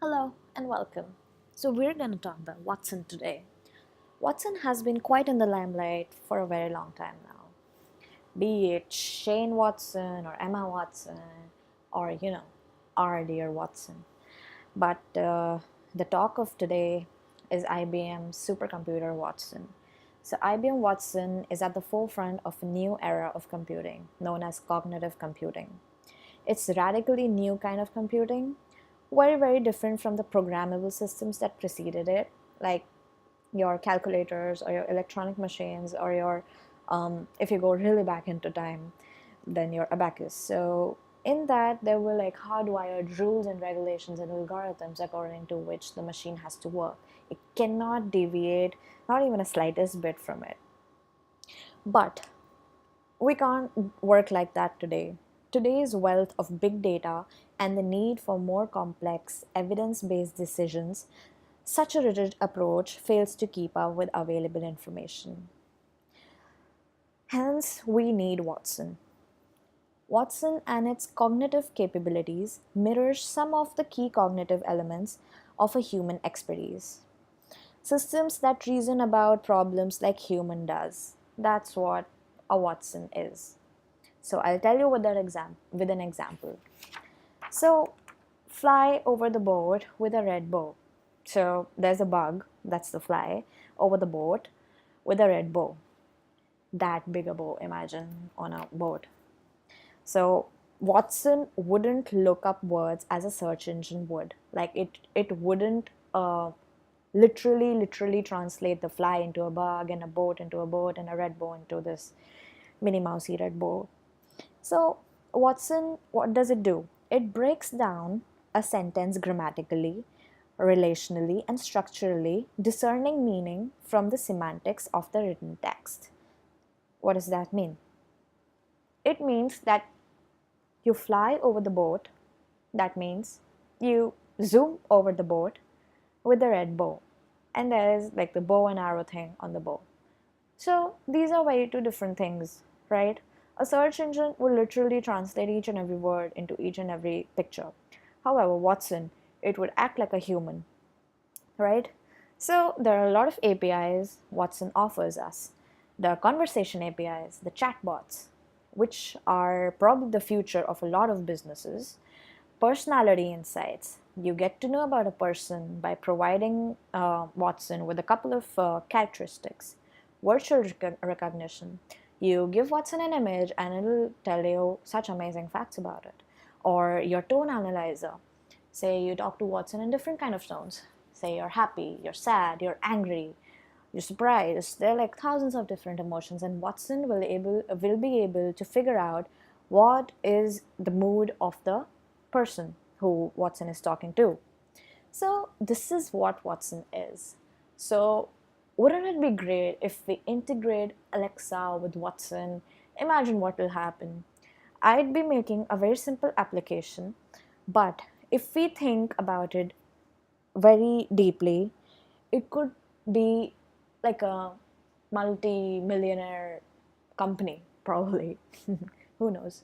Hello and welcome. So, we're going to talk about Watson today. Watson has been quite in the limelight for a very long time now. Be it Shane Watson or Emma Watson or, our dear Watson. But the talk of today is IBM's supercomputer Watson. So, IBM Watson is at the forefront of a new era of computing known as cognitive computing. It's a radically new kind of computing, very, very different from the programmable systems that preceded it, like your calculators or your electronic machines or if you go really back into time, then your abacus. So, in that, there were like hardwired rules and regulations and algorithms according to which the machine has to work. It cannot deviate, not even a slightest bit from it. But we can't work like that today. Today's wealth of big data and the need for more complex, evidence based decisions, such a rigid approach fails to keep up with available information. Hence, we need Watson. Watson and its cognitive capabilities mirrors some of the key cognitive elements of a human expertise. Systems that reason about problems like human does. That's what a Watson is. So I'll tell you with an example. So fly over the boat with a red bow. So there's a bug, that's the fly, over the boat with a red bow. That big a bow, imagine, on a boat. So Watson wouldn't look up words as a search engine would. Like it wouldn't literally translate the fly into a bug and a boat into a boat and a red bow into this Minnie Mousey red bow. So, Watson, what does it do? It breaks down a sentence grammatically, relationally, and structurally, discerning meaning from the semantics of the written text. What does that mean? It means that you fly over the boat, that means you zoom over the boat with the red bow, and there is like the bow and arrow thing on the bow. So these are very two different things, right? A search engine will literally translate each and every word into each and every picture. However, Watson, it would act like a human, right? So there are a lot of APIs Watson offers us. The conversation APIs, the chatbots, which are probably the future of a lot of businesses. Personality insights. You get to know about a person by providing Watson with a couple of characteristics. Virtual recognition. You give Watson an image and it'll tell you such amazing facts about it. Or your tone analyzer. Say you talk to Watson in different kind of tones. Say you're happy, you're sad, you're angry, you're surprised. There are like thousands of different emotions, and Watson will be able to figure out what is the mood of the person who Watson is talking to. So this is what Watson is. So wouldn't it be great if we integrate Alexa with Watson? Imagine what will happen. I'd be making a very simple application, but if we think about it very deeply, it could be like a multi-millionaire company, probably. Who knows?